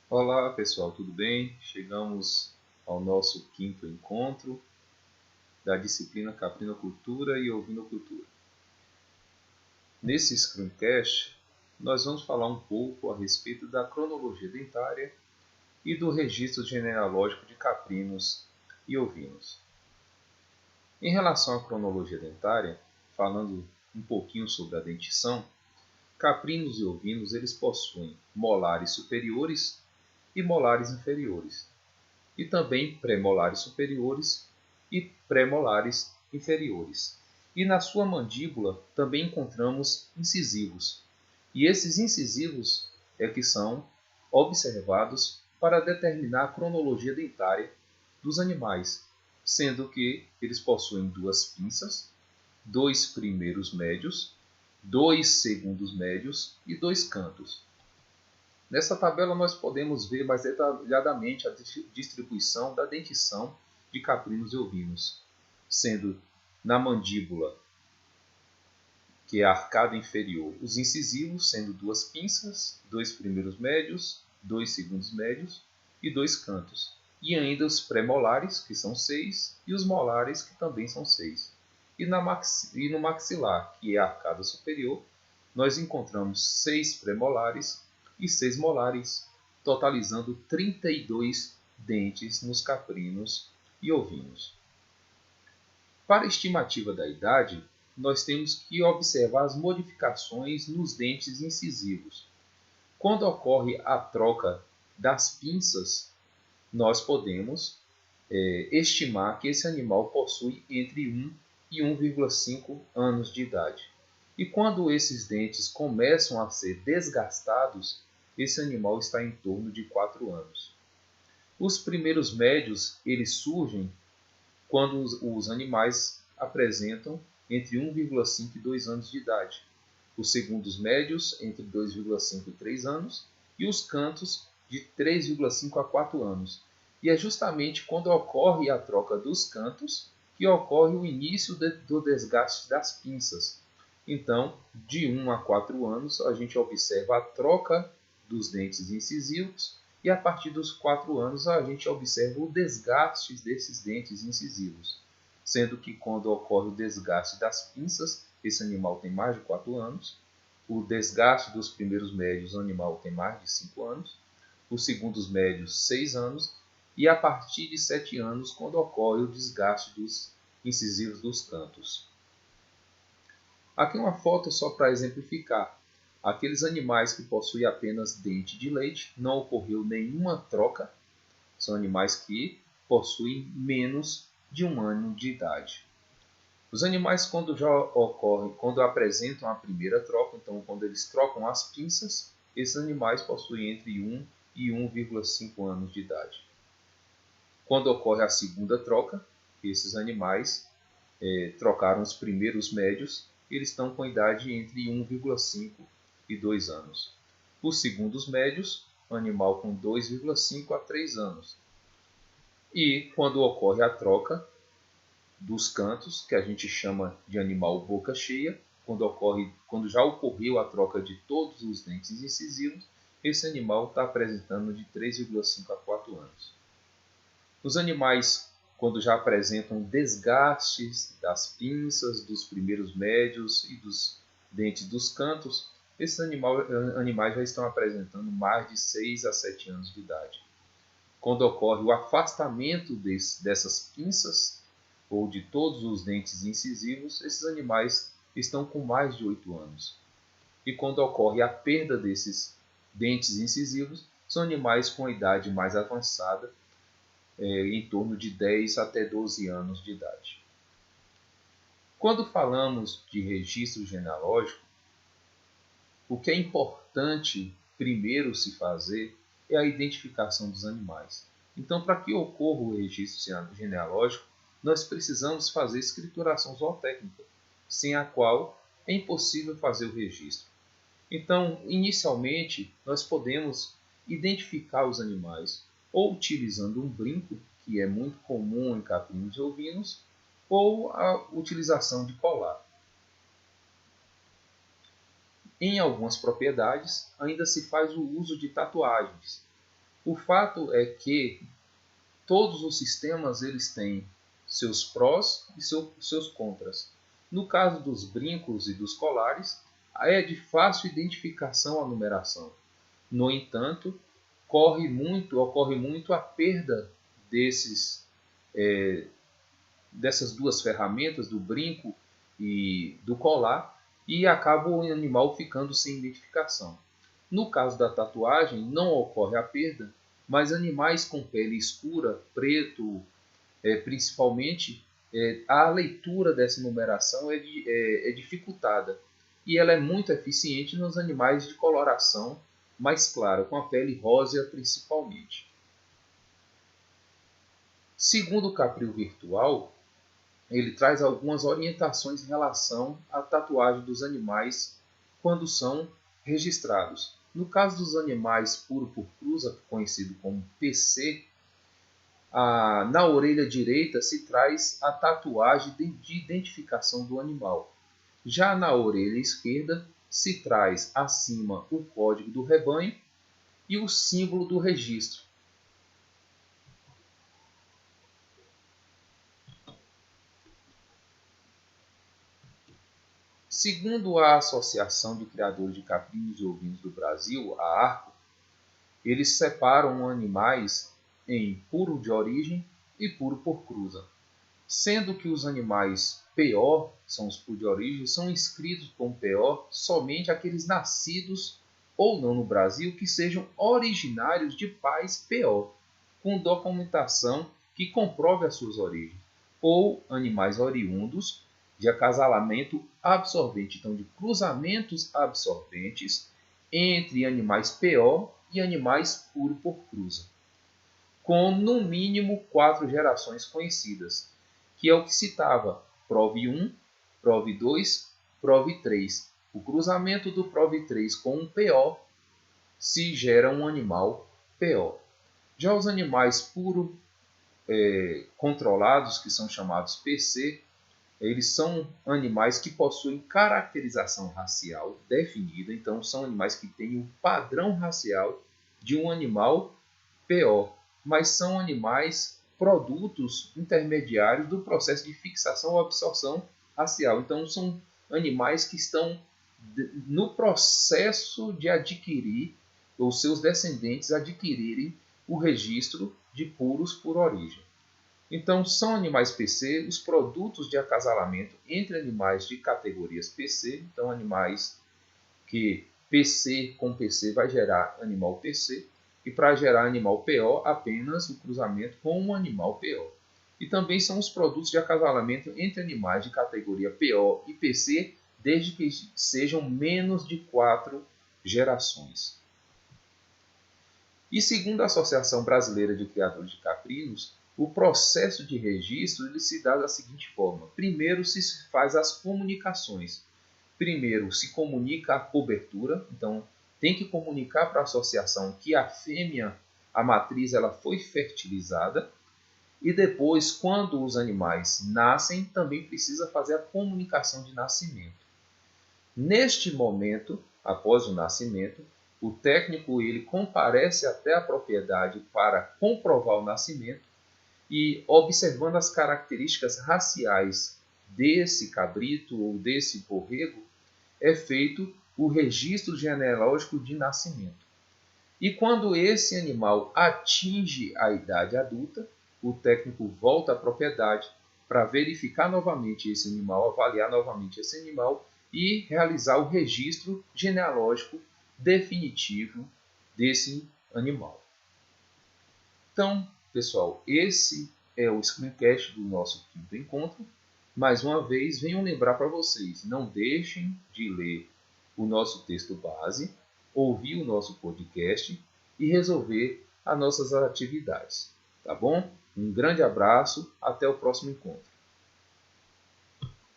Olá pessoal, tudo bem? Chegamos ao nosso quinto encontro da disciplina Caprinocultura e Ovinocultura. Nesse Screencast, nós vamos falar um pouco a respeito da cronologia dentária e do registro genealógico de caprinos e ovinos. Em relação à cronologia dentária, falando um pouquinho sobre a dentição, caprinos e ovinos eles possuem molares superiores e molares inferiores, e também premolares superiores e premolares inferiores. E na sua mandíbula também encontramos incisivos. E esses incisivos é que são observados para determinar a cronologia dentária dos animais, sendo que eles possuem duas pinças, dois primeiros médios, dois segundos médios e dois cantos. Nessa tabela nós podemos ver mais detalhadamente a distribuição da dentição de caprinos e ovinos, sendo na mandíbula, que é a arcada inferior, os incisivos, sendo duas pinças, dois primeiros médios, dois segundos médios e dois cantos. E ainda os premolares, que são 6, e os molares, que também são 6. E no maxilar, que é a arcada superior, nós encontramos 6 premolares e 6 molares, totalizando 32 dentes nos caprinos e ovinos. Para a estimativa da idade, nós temos que observar as modificações nos dentes incisivos. Quando ocorre a troca das pinças, nós podemos estimar que esse animal possui entre 1 e 1,5 anos de idade. E quando esses dentes começam a ser desgastados, esse animal está em torno de 4 anos. Os primeiros médios eles surgem quando os animais apresentam entre 1,5 e 2 anos de idade. Os segundos médios entre 2,5 e 3 anos e os cantos de 3,5 a 4 anos. E é justamente quando ocorre a troca dos cantos que ocorre o início do desgaste das pinças. Então, de 1 a 4 anos, a gente observa a troca dos dentes incisivos e a partir dos 4 anos a gente observa o desgaste desses dentes incisivos. Sendo que quando ocorre o desgaste das pinças, esse animal tem mais de 4 anos. O desgaste dos primeiros médios, o animal tem mais de 5 anos. Os segundos médios, 6 anos. E a partir de 7 anos, quando ocorre o desgaste dos incisivos dos cantos. Aqui uma foto só para exemplificar. Aqueles animais que possuem apenas dente de leite, não ocorreu nenhuma troca. São animais que possuem menos de 1 ano de idade. Os animais quando apresentam a primeira troca, então quando eles trocam as pinças, esses animais possuem entre 1 e 1,5 anos de idade. Quando ocorre a segunda troca, esses animais trocaram os primeiros médios, eles estão com idade entre 1,5 e 2 anos. Os segundos médios, animal com 2,5 a 3 anos. E quando ocorre a troca dos cantos, que a gente chama de animal boca cheia, quando já ocorreu a troca de todos os dentes incisivos, esse animal está apresentando de 3,5 a 4 anos. Os animais, quando já apresentam desgastes das pinças, dos primeiros médios e dos dentes dos cantos, esses animais já estão apresentando mais de 6 a 7 anos de idade. Quando ocorre o afastamento dessas pinças ou de todos os dentes incisivos, esses animais estão com mais de 8 anos. E quando ocorre a perda desses dentes incisivos, são animais com a idade mais avançada, em torno de 10 até 12 anos de idade. Quando falamos de registro genealógico, o que é importante primeiro se fazer é a identificação dos animais. Então, para que ocorra o registro genealógico, nós precisamos fazer escrituração zootécnica, sem a qual é impossível fazer o registro. Então, inicialmente, nós podemos identificar os animais ou utilizando um brinco, que é muito comum em caprinos e ovinos, ou a utilização de colar. Em algumas propriedades, ainda se faz o uso de tatuagens. O fato é que todos os sistemas eles têm seus prós e seus contras. No caso dos brincos e dos colares, é de fácil identificação a numeração. No entanto, ocorre muito a perda dessas duas ferramentas, do brinco e do colar, e acaba o animal ficando sem identificação. No caso da tatuagem, não ocorre a perda, mas animais com pele escura, preto, principalmente, a leitura dessa numeração é dificultada. E ela é muito eficiente nos animais de coloração mais clara, com a pele rósea principalmente. Segundo o Capril Virtual, ele traz algumas orientações em relação à tatuagem dos animais quando são registrados. No caso dos animais puro por cruza, conhecido como PC, na orelha direita se traz a tatuagem de identificação do animal. Já na orelha esquerda se traz acima o código do rebanho e o símbolo do registro. Segundo a Associação de Criadores de Caprinos e Ovinos do Brasil, a ARCO, eles separam animais em puro de origem e puro por cruza, sendo que os animais PO, são os puros de origem, são inscritos como PO somente aqueles nascidos ou não no Brasil que sejam originários de pais PO, com documentação que comprove as suas origens, ou animais oriundos de acasalamento absorvente, então de cruzamentos absorventes entre animais PO e animais puro por cruza, com no mínimo 4 gerações conhecidas, que é o que citava Prove 1, Prove 2, Prove 3. O cruzamento do Prove 3 com um PO se gera um animal PO. Já os animais puro controlados, que são chamados PC, eles são animais que possuem caracterização racial definida, então são animais que têm um padrão racial de um animal PO, mas são animais produtos intermediários do processo de fixação ou absorção racial. Então são animais que estão no processo de adquirir, ou seus descendentes adquirirem o registro de puros por origem. Então, são animais PC os produtos de acasalamento entre animais de categorias PC, então animais que PC com PC vai gerar animal PC, e para gerar animal PO, apenas o cruzamento com um animal PO. E também são os produtos de acasalamento entre animais de categoria PO e PC, desde que sejam menos de 4 gerações. E segundo a Associação Brasileira de Criadores de Caprinos, o processo de registro ele se dá da seguinte forma. Primeiro se faz as comunicações. Primeiro se comunica a cobertura, então tem que comunicar para a associação que a fêmea, a matriz, ela foi fertilizada. E depois, quando os animais nascem, também precisa fazer a comunicação de nascimento. Neste momento, após o nascimento, o técnico ele comparece até a propriedade para comprovar o nascimento e, observando as características raciais desse cabrito ou desse borrego, é feito o registro genealógico de nascimento. E quando esse animal atinge a idade adulta, o técnico volta à propriedade para verificar novamente esse animal, avaliar novamente esse animal e realizar o registro genealógico definitivo desse animal. Então, pessoal, esse é o screencast do nosso quinto encontro. Mais uma vez, venho lembrar para vocês, não deixem de ler o nosso texto base, ouvir o nosso podcast e resolver as nossas atividades. Tá bom? Um grande abraço, até o próximo encontro.